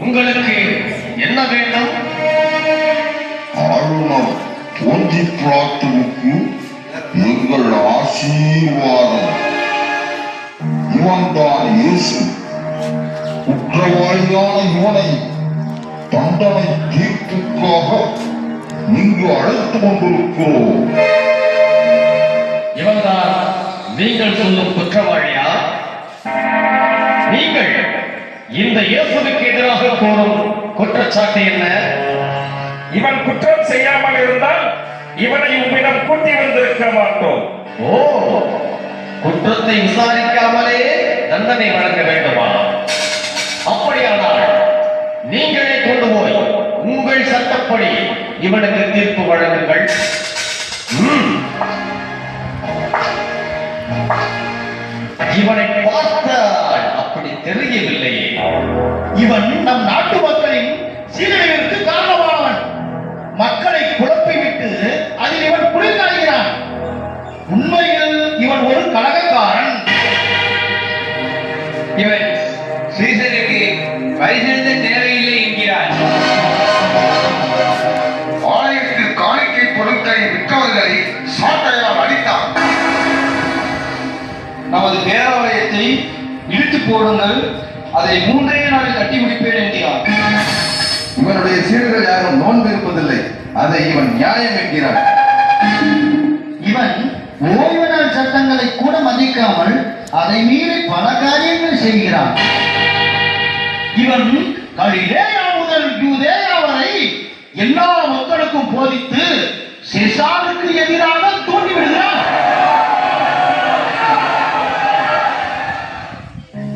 உங்களுக்கு என்ன வேண்டும்? ஆளுநர் தோன்றி பிரார்த்தனுக்கு எங்கள் ஆசீர்வாதம். இவன்தான் இயேசு. குற்றவாளியான இவனை தண்டனை தீர்ப்புக்காக இங்கு அழைத்துக் கொண்டிருக்கிறோம். இவன்தான் நீங்கள் சொல்லும் குற்றவாளியா? நீங்கள் இந்த இயேசுவுக்கு எதிராக கூறும் குற்றச்சாட்டு என்ன? இவன் குற்றம் செய்யாமல் இருந்தால் இவனை உம்மிடம் கூட்டி வந்திருக்க மாட்டோம். ஓ, குற்றத்தை விசாரிக்காமலே தண்டனை வழங்க வேண்டுமா? அப்படியானால் நீங்களே கொண்டு போய் உங்கள் சட்டப்படி இவனுக்கு தீர்ப்பு வழங்குங்கள். இவனை பார்த்தால் அப்படி தெரியவில்லையே. இவன் நம் நாட்டு மக்களின் சீரழிவிற்கு காரணமானவன். மக்களை குழப்பிவிட்டு அதில் இவன் குளிர்காய்கிறான். உண்மையில் இவன் ஒரு கலகக்காரன். இவன் சீசனுக்கு பரிசெலுத்த தேவையில்லை என்கிறார். ஆலயத்தில் காணிக்கை பொருட்களை விற்றவர்களை சாட்டையால் அடித்தார். நமது பேராலயத்தை இழுத்து போடுங்கள், அதை 3 நாளில் கட்டி முடிப்பேன் என்கிறார். இவனுடைய சீடர்கள் யாரும் நோன்பு இருப்பதில்லை, அதை இவன் நியாயம் என்கிறார். இவன் ஓய்வு நாள் சட்டங்களை கூட மதிக்காமல் அதை மீறி பல காரியங்கள் செய்கிறான். இவன் கலிலேயா முதல் யூதேயா வரை எல்லா மக்களுக்கும் போதித்து செசாருக்கு எதிராக தூண்டிவிடுகிறான்.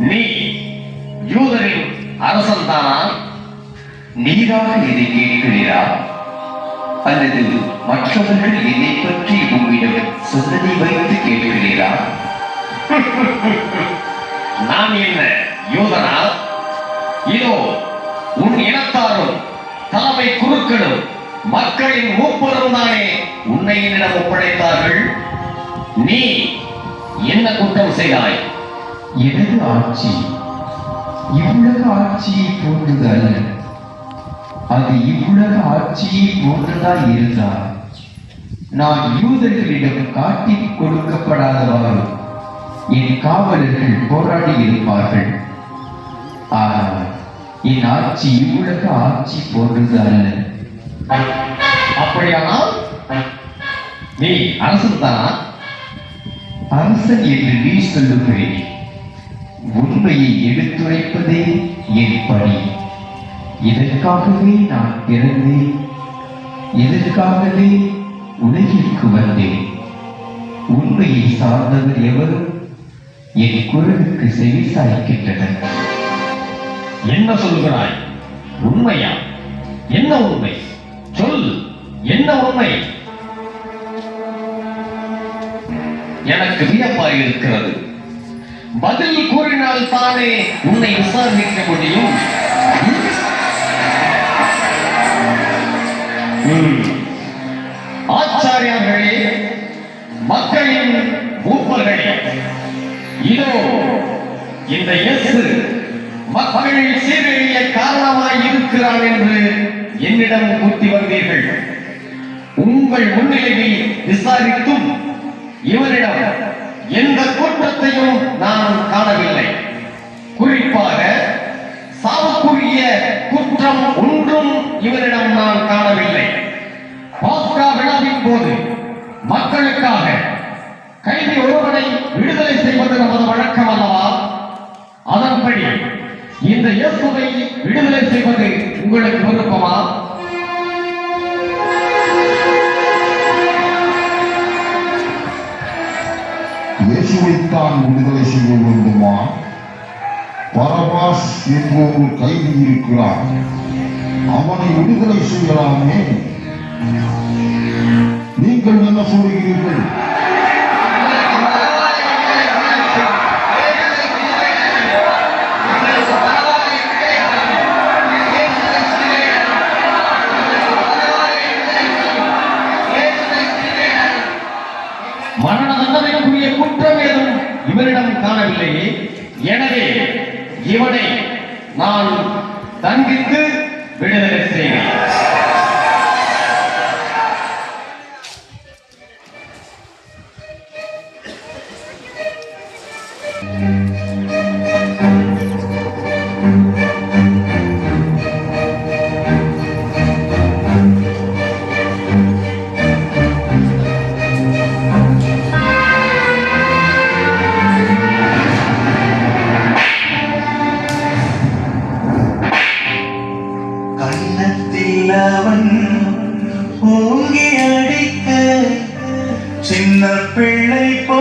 நீ யூதரின் அரசன் தானா? நீராக இதை கேட்கிறீரா? அல்லது மற்றவர்கள் என்னை பற்றி உம்மிடம் சொன்னதை வைத்து கேட்கிறீரா? நான் என்ன யூதனா? இதோ உன் இனத்தாரும் தலைமை குருக்களும் மக்களின் மூப்பரும் தானே உன்னை என்னிடம் ஒப்படைத்தார்கள். நீ என்ன குற்றம் செய்தாய்? எனது ஆட்சி இவ்வுலக ஆட்சியை போன்றது அல்ல. அது இவ்வுலக ஆட்சியை போன்றதாய் இருந்தால் நான் யூதர்களிடம் காட்டிக் கொடுக்கப்படாதவாறு என் காவலர்கள் போராடி இருப்பார்கள். ஆனால் என் ஆட்சி இவ்வுலக ஆட்சி போன்றது அல்ல. அப்படியானால் நீ அரசன் தானா? அரசன் என்று நீ சொல்லுகிறேன். உண்மையை எடுத்துரைப்பதே என் பணி. இதற்காகவே நான் பிறந்தேன், இதற்காகவே உலகிற்கு வந்தேன். உண்மையை சார்ந்தவர் எவரும் என் குரலுக்கு செவிசாய்க்கின்றனர். என்ன சொல்கிறாய்? உண்மையா? என்ன உண்மை? சொல், என்ன உண்மை? எனக்கு வியப்பாக இருக்கிறது. பதில் கூறினால் தானே உன்னை விசாரிக்க முடியும். ஆச்சாரியார்களே, மக்களின் மூப்பர்களே, இதோ இந்த இயேசு மக்கள் சீரழிய காரணமாய் இருக்கிறான் என்று என்னிடம் கூட்டி வந்தீர்கள். உங்கள் முன்னிலையில் விசாரித்தும் இவரிடம் எந்த குற்றத்தையும் நான் காணவில்லை. குறிப்பாக சாவுக்குரிய குற்றம் ஒன்றும் இவரிடம் நான் காணவில்லை. பாஸ்கா விழாவின் போது மக்களுக்காக கைதி ஒருவனை விடுதலை செய்வது நமது வழக்கம் அல்லவா? அதன்படி இந்த இயேசுவை விடுதலை செய்வது உங்களுக்கு விருப்பமா? இயேசுவைத்தான் விடுதலை செய்ய வேண்டுமா? பரபாஸ் என்ற ஒரு கைதி இருக்கிறான், அவனை விடுதலை செய்யலாமே. நீங்கள் என்ன சொல்கிறீர்கள்? மரண தண்டனைக்குரிய குற்றம் ஏதும் இவரிடம் காணவில்லையே. எனவே இவனை நான் தண்டித்து விடுதலை செய்வேன். கன்னத்தில் அவன் ஓங்கி அடிக்க சின்ன பிள்ளை போ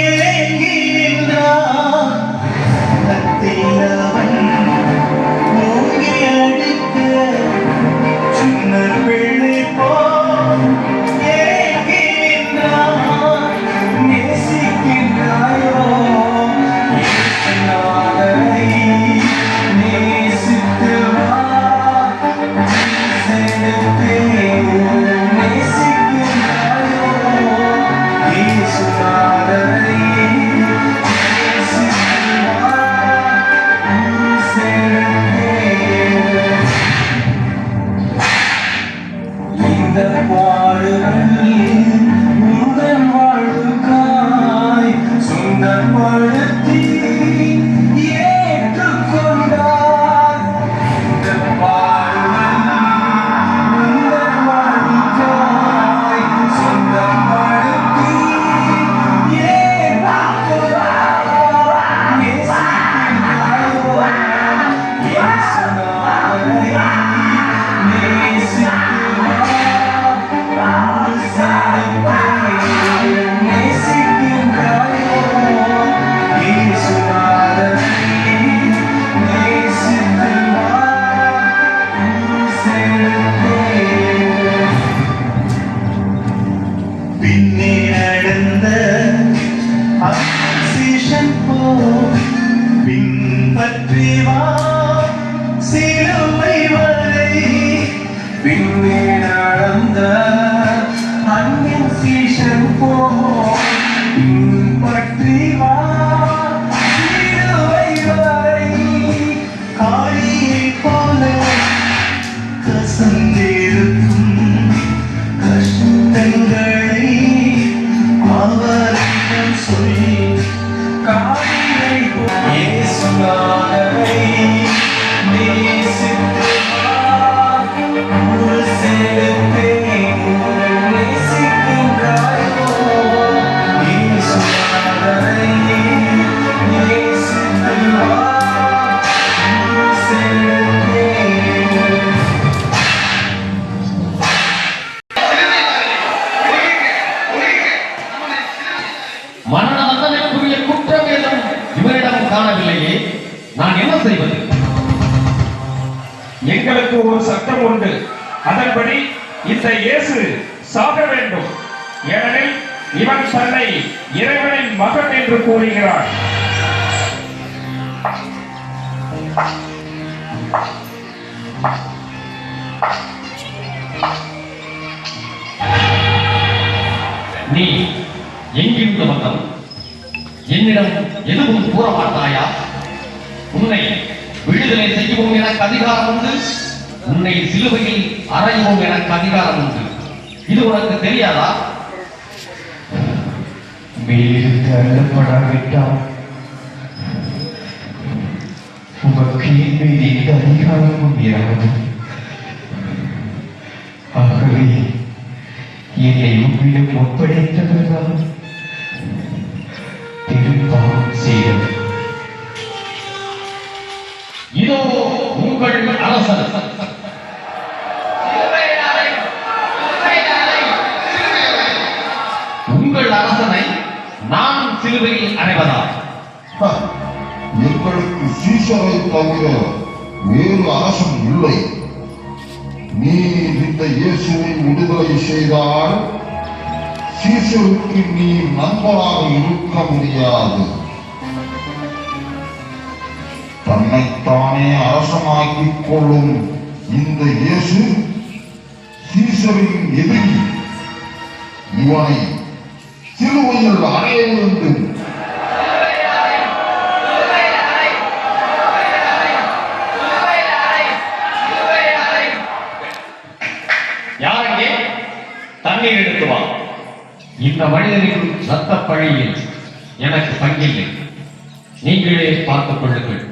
ஏங்கி நின்றான். கன்னத்தில் அவன் ஓங்கி அடிக்க சின்ன பிள்ளை போ ஏங்கி நின்றான். நேசிக்கின்றாயோ இயேசுநாதரை நேசித்து வா. சொந்தப்படுத்தி ஏற்றுக்கொண்டார். இந்த பாடுகள் வாழ்வுக்காய் சொந்தப்படுத்தி ஏற்றுக்கொண்டார். நேசிக்கின்றாயோ இயேசுநாதரை நேசித்து வா. நேசிக்கின்றாயோ இயேசுநாதரை நேசித்து வா. பின்னே நடந்த சீஷன் போ பின்பற்றி வா சிலுவை வரை. பின்னே நடந்த அன்பின் சீஷன் போ பின்பற்றி வா சிலுவை வரை. காளியை போல கசந்திருக்கும் கஷ்டங்களை அவரிடம் சொல்லி காளியை போல இயேசுநாதரை நேசித்து வா. ஒரு செலுத்தேன் நேசிக்கின்றாயோ இயேசுநாதரை நேசித்து வா. ஒரு செலுத்தேன். மரண தண்டனைக்குரிய குற்றம் ஏதும் இவரிடம் காணவில்லையே, நான் என்ன செய்வது? எங்களுக்கு ஒரு சட்டம் உண்டு. அதன்படி இந்த இயேசு சாக வேண்டும். ஏனெனில் இவன் தன்னை இறைவனின் மகன் என்று கூறுகிறான். நீ எங்கிருந்து வந்தவன்? என்னிடம் எதுவும் கூற மாட்டாயா? உன்னை விடுதலை செய்யவும் எனக்கு அதிகாரம் உண்டு, உன்னை சிலுவையில் அறையவும் எனக்கு அதிகாரம் உண்டு. இது உனக்கு தெரியாதா? மேலிருந்து தள்ளப்படாவிட்டால் உமக்கு என் மீது எந்த அதிகாரமும் இராது. ஆகவே என்னை உம்மிடம் ஒப்படைத்தவர்தான் பெரும்பாவம் செய்தவர். இதோ உங்கள் அரசர். உங்கள் அரசனை நான் சிலுவையில் அறைவதா? எங்களுக்கு சீசரை தவிர வேறு அரசன் இல்லை. நீ இந்த இயேசுவை விடுதலை செய்தால் சீசருக்கு நீ நண்பராக இருக்க முடியாது. தன்னைத்தானே அரசனாக்கிக் கொள்ளும் இந்த இயேசு சீசரின் எதிரி. இவனை சிலுவையில் அறைய வேண்டும். இந்த மனிதனின் ரத்த பழியில் எனக்கு பங்கில்லை. நீங்களே பார்த்துக் கொள்ளுங்கள்.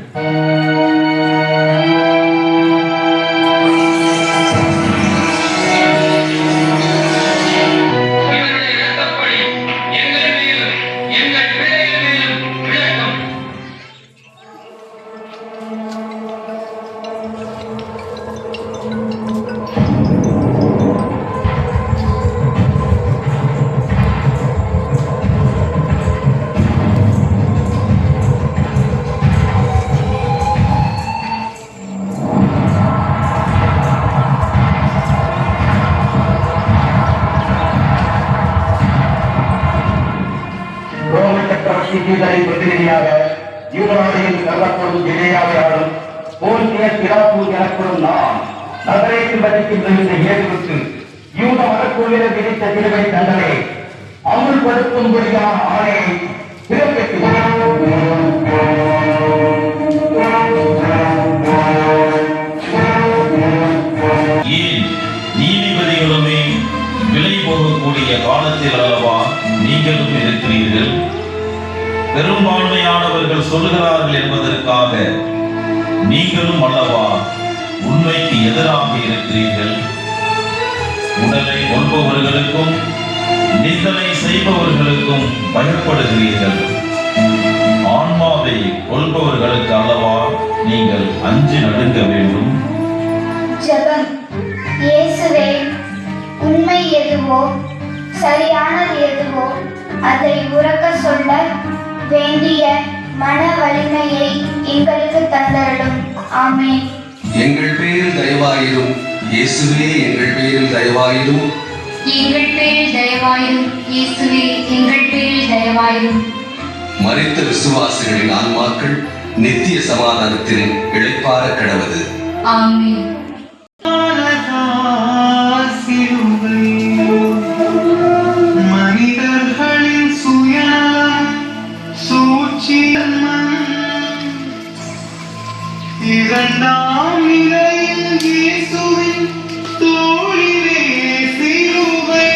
பிரதிநிதியாக யூதராடையில் கருதப்படும் இணையாவையாளர் போர்த்திய பிலாத்து எனப்படும் நான் நகரத்தில் வதிக்கின்ற இந்த இயேசுவுக்கு யூத மதக்குழுவினர் விதித்த சிலுவை தண்டனை அமுல்படுத்தும்படியான ஆணையை பிறப்பித்துள்ளேன். ஏன் நீதிபதிகளுமே விலை போகக்கூடிய காலத்தில் அல்லவா நீங்களும் இருக்கிறீர்கள்? பெரும்பான்மையானவர்கள் சொல்லுகிறார்கள் என்பதற்காக நீங்களும் அல்லவா உண்மைக்கு எதிராக இருக்கிறீர்கள். உடலை கொள்பவர்களுக்கும் நிந்தனை செய்பவர்களுக்கும் பயப்படுகிறீர்கள். ஆன்மாவை கொள்பவர்களுக்கு அல்லவா நீங்கள் அஞ்சி நடுங்க வேண்டும். ஜெபம். இயேசுவே, உண்மை எதுவோ சரியானது எதுவோ அதை உரக்க சொல்ல வேண்டிய மன வலிமையை எங்களுக்கு தந்தருளும். ஆமென். எங்கள் பேரில் தயவாயிரும் இயேசுவே, எங்கள் பேரில் தயவாயிரும். எங்கள் பேரில் தயவாயிரும் இயேசுவே, எங்கள் பேரில் தயவாயிரும். மரித்த விசுவாசிகளின் ஆன்மாக்கள் நித்திய சமாதானத்தில் இளைப்பாற கடவது. ஆமென். மனிதர்களின் சுயம் சூழ்ச்சியம்மன் இரண்டாம் நிலையில் இயேசுவின் தோளிலே சிலுவை.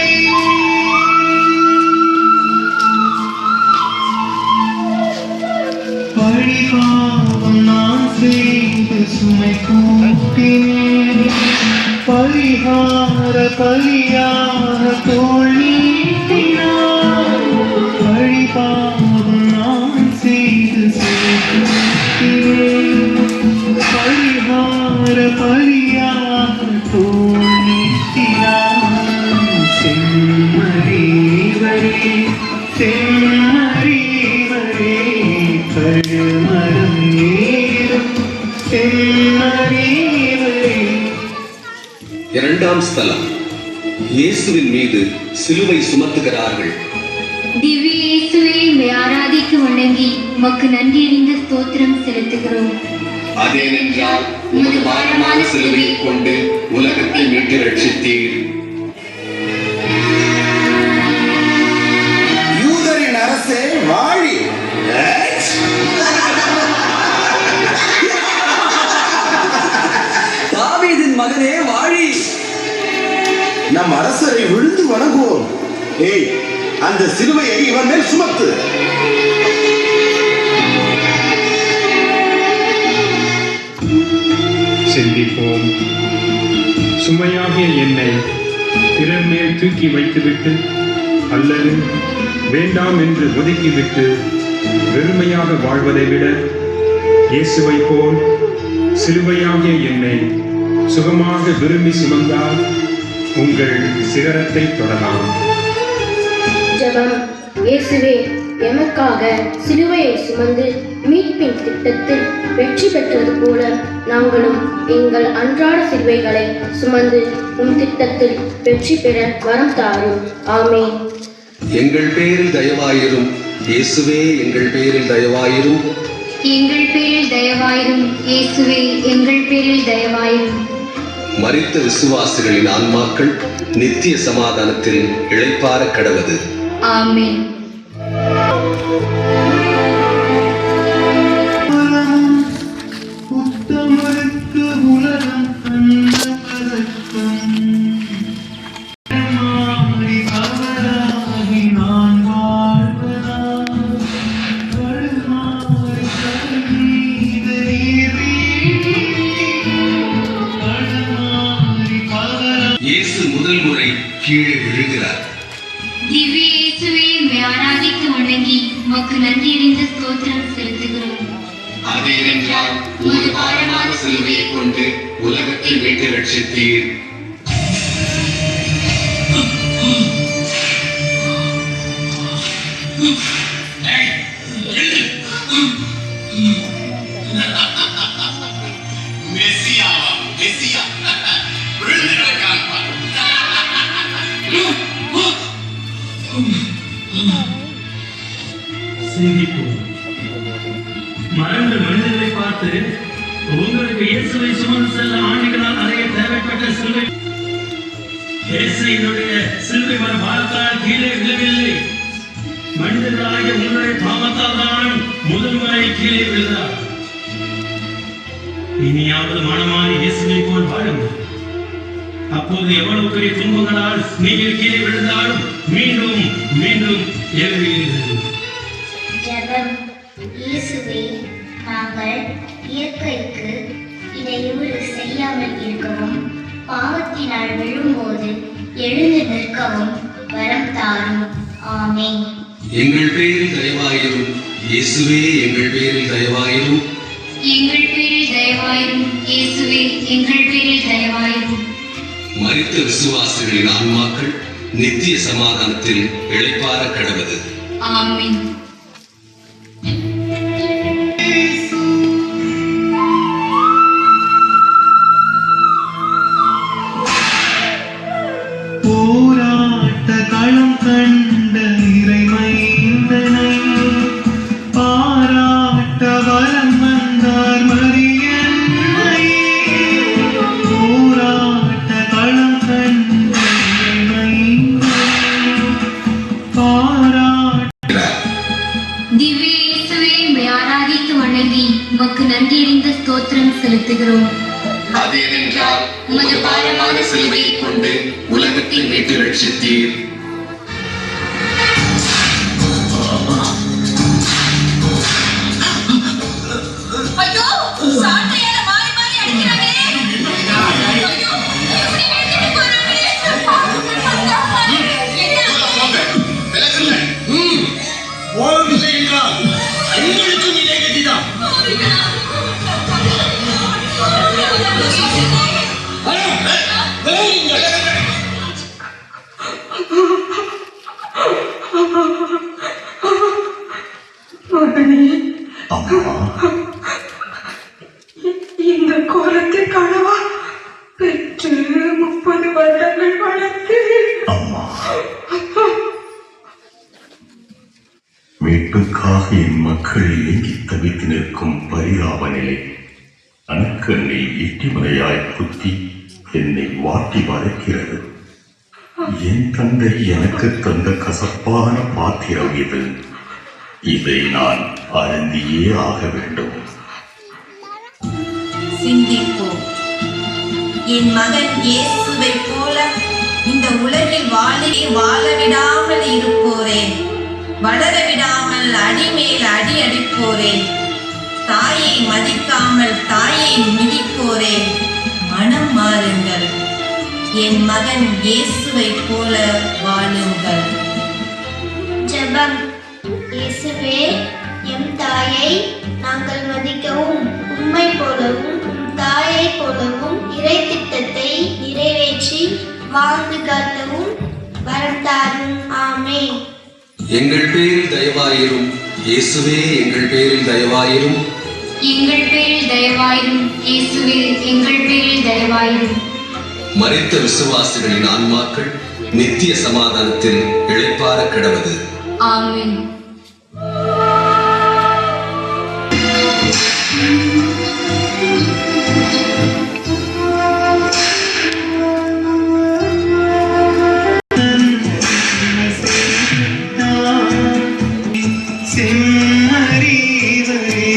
பழிபாவம் நான் செய்து சுமை கூட்டினேன், பரிகார பலியாக தோள் நீட்டினார். பழிபாவம் நான் செய்து சுமை கூட்டினேன், பரிகார பலியாக தோள் நீட்டினார். செம்மறிவரே, செம்மறிவரே, கழுமரம் ஏறும் செம்மறிவரே. இரண்டாம் ஸ்தலம், இயேசுவின் மீது சிலுவை சுமத்துகிறார்கள். திவ்ய இயேசுவே, உம்மை ஆராதிக்கு வணங்கி உமக்கு நன்றியறிந்த ஸ்தோத்திரம் செலுத்துகிறோம். அதேனென்றால் உமது பாரமான சிலுவை கொண்டு உலகத்தை மீட்டு ரட்சித்தீர். யூதரின் அரசே வாழி. தாவீதின் மகனே வாழி. நம் அரசரை விழுந்து வணங்குவோம். ஏய், அந்த சிலுவையை இவன் மேல் சுமத்து. சிந்திப்போம். சுமையாகிய என்னை பிறர் மேல் தூக்கி வைத்துவிட்டு அல்லது வேண்டாம் என்று ஒதுக்கிவிட்டு வெறுமையாக வாழ்வதை விட இயேசுவை போல் சிலுவையாகிய என்னை சுகமாக விரும்பி சுமந்தால் உங்கள் சிகரத்தை தொடலாம். ஜெபம். இயேசுவே, எமக்காக சிலுவையை சுமந்து மீட்பின் திட்டத்தில் வெற்றி பெற்றது போல நாங்களும் எங்கள் அன்றாட சிலுவைகளை சுமந்து உம் திட்டத்தில் வெற்றி பெற வரம் தாரும். ஆமென். எங்கள் பேரில் தயவாயிரும் இயேசுவே, எங்கள் பேரில் தயவாயிரும். எங்கள் பேரில் தயவாயிரும் இயேசுவே, எங்கள் பேரில் தயவாயிரும். மரித்த விசுவாசிகளின் ஆன்மாக்கள் நித்திய சமாதானத்தில் இளைப்பாற கடவது. ஆமென். உத்தமருக்கு உலகம் தந்த பதக்கம் மாறி அவராகினார். கீழே விழுகிறார். திவ்ய இயேசுவே, உம்மை ஆராதித்து வணங்கி உமக்கு நன்றியறிந்த ஸ்தோத்திரம் செலுத்துகிறோம். அதேனென்றால் உமது பாரமான சிலுவையை கொண்டு உலகத்தை மீட்டு ரட்சித்தீர். சிந்திப்போம். மரங்கள் மனிதர்களை பார்த்து உங்களுக்கு இயேசுவை சுமந்து செல்ல ஆணைகளால் அறைய தேவைப்பட்ட சிலுவை இயேசுவினுடைய சிலுவை பாரத்தால் கீழே விழவில்லை. மனிதர்களாகிய உங்களுடைய பாவத்தால் தான் முதல் முறை கீழே விழுந்தார். இனியாவது மனமாறி இயேசுவை போல் வாழுங்கள். அப்போது எவ்வளவு பெரிய துன்பங்களால் நீங்கள் கீழே விழுந்தாலும் மீண்டும் மீண்டும் எழுவீர்கள். ஜெபம். இயேசுவே, நாங்கள் இயற்கைக்கு இடையூறு செய்யாமல் இருக்கவும், பாவத்தினால் விழும்போது எழுந்து நிற்கவும் வரம் தாரும். ஆமென். எங்கள் பேரில் தயவாயிரும் இயேசுவே, எங்கள் பேரில் தயவாயிரும். எங்கள் பேரில் தயவாயிரும் இயேசுவே, எங்கள் பேரில் தயவாயிரும். மரித்த விசுவாசிகளின் ஆன்மாக்கள் நித்திய சமாதானத்தில் இளைப்பாற கடவது. ஆமென். போராட்ட களம் கண்ட இறைமைந்தனை பாராட்ட வரம் வந்தார் மரியன்னை. போராட்ட களம் கண்ட இறைமைந்தனை பாராட்ட. திவ்ய இயேசுவே, உம்மை ஆராதித்து வணங்கி உமக்கு நன்றியறிந்த ஸ்தோத்திரம் செலுத்துகிறோம். அதேனென்றால் உமது பாரமான சிலுவையை கொண்டு உலகத்தை மீட்டு ரட்சித்தீர். ஐயோ, சாட்டையால மாறி மாறி அடிக்கிறாங்களே. ஐயோ, எப்படி எடுத்துட்டு போறாங்களே. போகவில்லை என்றால் உங்களுக்கும் இதே கதிதான். இந்த கோலத்தை காணவா பெற்று 30 வருடங்கள் வளர்த்து மீட்புக்காக என் மக்கள் ஏங்கி தவித்து நிற்கும் பரிதாப நிலை அணக்கண்ணில் ஈட்டிமலையாய் குத்தி என்னை வாட்டி வதைக்கிறது. என் தந்தை எனக்கு தந்த கசப்பான பாத்திரம் இது. இதை நான் அருந்தியே ஆக வேண்டும். சிந்திப்போம். என் மகன் இயேசுவை போல இந்த உலகில் வாழ விடாமல் இருப்போரே, வளர விடாமல் அடிமேல் அடி அடிப்போரே, தாயை மதிக்காமல் தாயை மிதிப்போரே, மனம் மாறுங்கள். என் மகன் இயேசுவை போல வாழுங்கள். ஜெபம். இயேசுவே, எம் தாயை நாங்கள் மதிக்கவும், உம்மை போலவும் உம் தாயை போலவும் இறை திட்டத்தை நிறைவேற்றி வாழ்ந்து காட்டவும் வரம் தாரும். ஆமென். எங்கள் பேரில் தயவாயிரும் இயேசுவே, எங்கள் பேரில் தயவாயிரும். எங்கள் பேரில் தயவாயிரும் இயேசுவே, எங்கள் பேரில் தயவாயிரும். மரித்த விசுவாசிகளின் ஆன்மாக்கள் நித்திய சமாதானத்தில் இளைப்பாற கடவது. ஆமென். செம்மறிவரே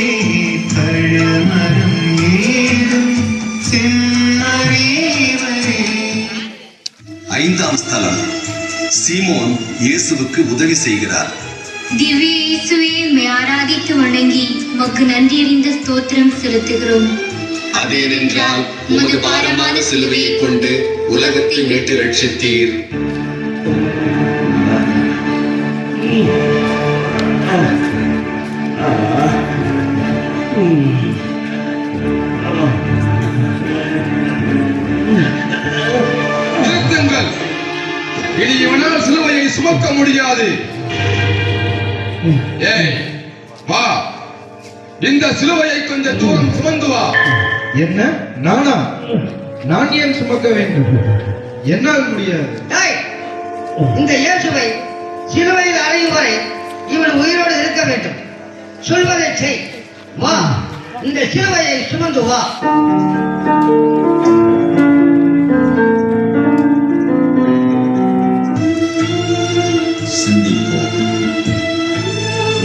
தழமரம் ஏறும் செம்மறிவரே. 5ஆம் ஸ்தலம். சீமோன் இயேசுவுக்கு உதவி செய்கிறார். திவ்ய இயேசுவே, உம்மை ஆராதித்து வணங்கி உமக்கு நன்றியறிந்த ஸ்தோத்திரம் செலுத்துகிறோம். அதேனென்றால் உமது பாரமான சிலுவையை கொண்டு உலகத்தை மீட்டு ரட்சித்தீர். நிறுத்துங்கள். இனி இவனால் சிலுவையை சுமக்க முடியாது. ஏய் வா, இந்த சிலுவையை கொஞ்சம் தூரம் சுமந்து வா. என்ன நானா? நான் ஏன் சுமக்க வேண்டும்? என்னால் முடியாது. இந்த இயேசுவை சிலுவையில் அறையும் வரை இவன் உயிரோடு இருக்க வேண்டும். சொல்வதை செய். வா, இந்த சிலுவையை சுமந்து வா. சிந்திப்போம்.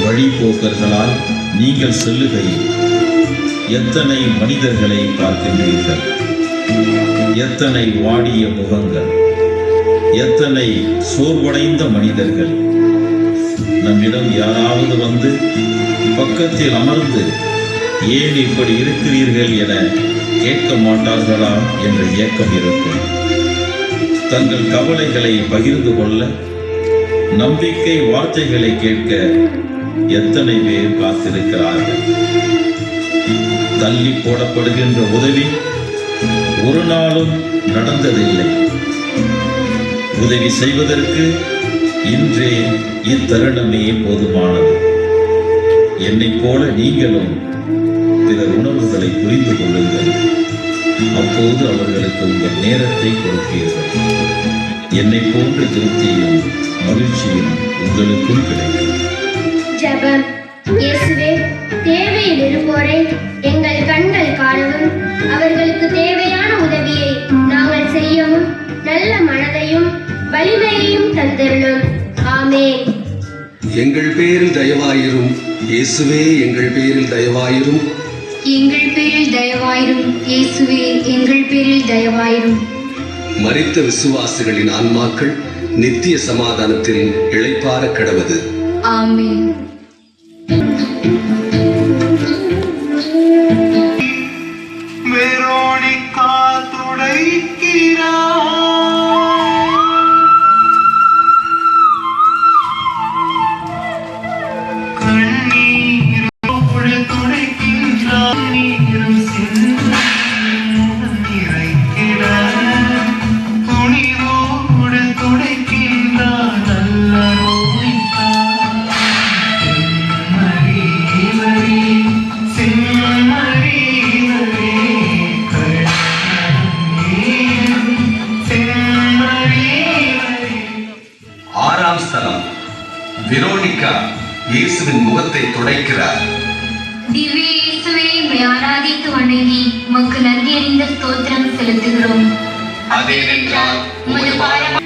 வழிபோக்கர்களால் நீங்கள் செல்லுகையில் எத்தனை மனிதர்களை பார்க்கின்றீர்கள்? எத்தனை வாடிய முகங்கள், எத்தனை சோர்வடைந்த மனிதர்கள். நம்மிடம் யாராவது வந்து பக்கத்தில் அமர்ந்து ஏன் இப்படி இருக்கிறீர்கள் என கேட்க மாட்டார்களா என்ற ஏக்கம் இருக்கும். தங்கள் கவலைகளை பகிர்ந்து கொள்ள, நம்பிக்கை வார்த்தைகளை கேட்க எத்தனை பேர் காத்திருக்கிறார்கள். தள்ளி போடப்படுகின்ற உதவி ஒரு நாளும் நடந்ததில்லை. உதவி செய்வதற்கு இன்றே இத்தருணமே போதுமானது. என்னைப் போல நீங்களும் பிறர் உணர்வுகளை புரிந்து கொள்ளுங்கள். அப்போது அவர்களுக்கு உங்கள் நேரத்தை கொடுப்பீர்கள். என்னை போன்ற திருப்தியும் மகிழ்ச்சியும் உங்களுக்கும் கிடைக்கும். ஜெபம். இயேசுவே, தேவையில் இருப்போரை எங்கள் கண்கள் காணவும், அவர்களுக்கு தேவையான உதவியை நாங்கள் செய்யவும் நல்ல மனதையும் வலிமையையும் தந்தருளும். ஆமென். எங்கள் பேரில் தயவாயிரும் இயேசுவே, எங்கள் பேரில் தயவாயிரும். எங்கள் பேரில் தயவாயிரும் இயேசுவே, எங்கள் பேரில் தயவாயிரும். மரித்த விசுவாசிகளின் ஆன்மாக்கள் நித்திய சமாதானத்தில் இளைப்பாற கடவது. ஆமென். வெரோனிகா துடைக்கிறார். கண்ணீரோடு துடைக்கின்றார். நீரும் சிந்திக்கிறார். துணிவோடு துடைக்கின்றார். நல்ல ரோனிகா. ஆறாம் ஸ்தலம். வெரோனிகா இயேசுவின் முகத்தை துடைக்கிறார். திவ்ய இயேசுவே, உம்மை ஆராதித்து வணங்கி உமக்கு நன்றியறிந்த ஸ்தோத்திரம் செலுத்துகிறோம். அதேனென்றால் உமது பாரமான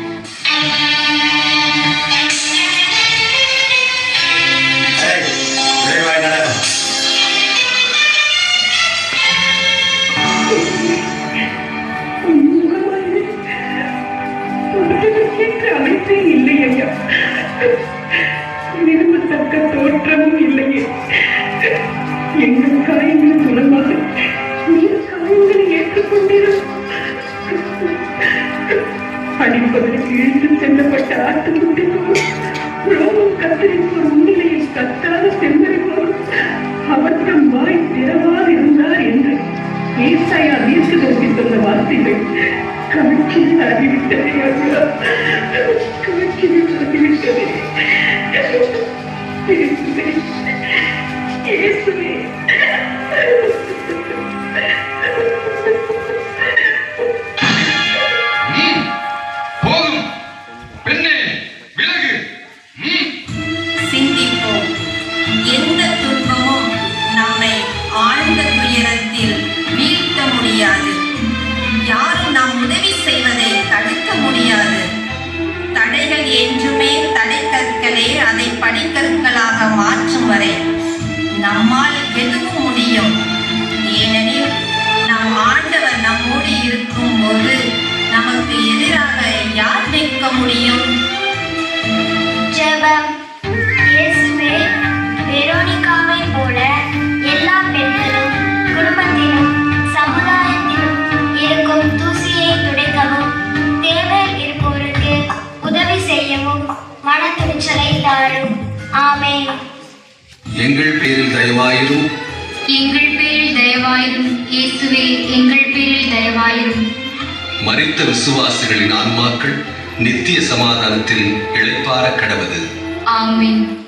அமைப்பே இல்லை ஐயா. விரும்பத்தக்க தோற்றமும் இல்லையே. எங்கள் காயங்கள் மூலமாக நீர் காயங்களை ஏற்றுக்கொண்டீர்கள். அடிப்பதற்கு இழுத்து செல்லப்பட்ட ஆட்டுக்குட்டிக்கும் ரோமம் கத்தரிப்போர் முன்னிலையில் கத்தாத செம்மறி போல் அவற்றம் வாய் திறவாதிருந்தார் என்று ஏசாயா தீர்க்கதரிசி சொன்ன வார்த்தைகள் கணக்கில் ஆகிவிட்டதே ஐயா, கணக்கில் ஆகிவிட்டதே. இயேசுவே, போதும் பெண்ணே, விலகு. சிந்திப்போம். எந்த துன்பமும் நம்மை ஆழ்ந்த துயரத்தில் வீழ்த்த முடியாது. யாரும் நாம் உதவி செய்வதை தடுக்க முடியாது. தடைகள் என்றுமே தடைக்கற்களே அதை படிக்கற்களாக மாற்றும் வரை நம்மால் எதுவும் முடியும். ஏனெனில் நம் ஆண்டவர் நம்மோடு இருக்கும் போது நமக்கு எதிராக யார் நிற்க முடியும்? ஜெபம். இயேசுவே, வெரோனிகாவை போல எல்லா பெண்களும் குடும்பத்திலும் சமுதாயத்திலும் தரும். ஆமென். எங்கள் பேரில் தயவாயிரும். எங்கள் பேரில் தயவாயிரும். இயேசுவே, எங்கள் பேரில் தயவாயிரும். மரித்த விசுவாசிகளின் ஆன்மாக்கள் நித்திய சமாதானத்தில் இளைப்பாற கடவது. ஆமென்.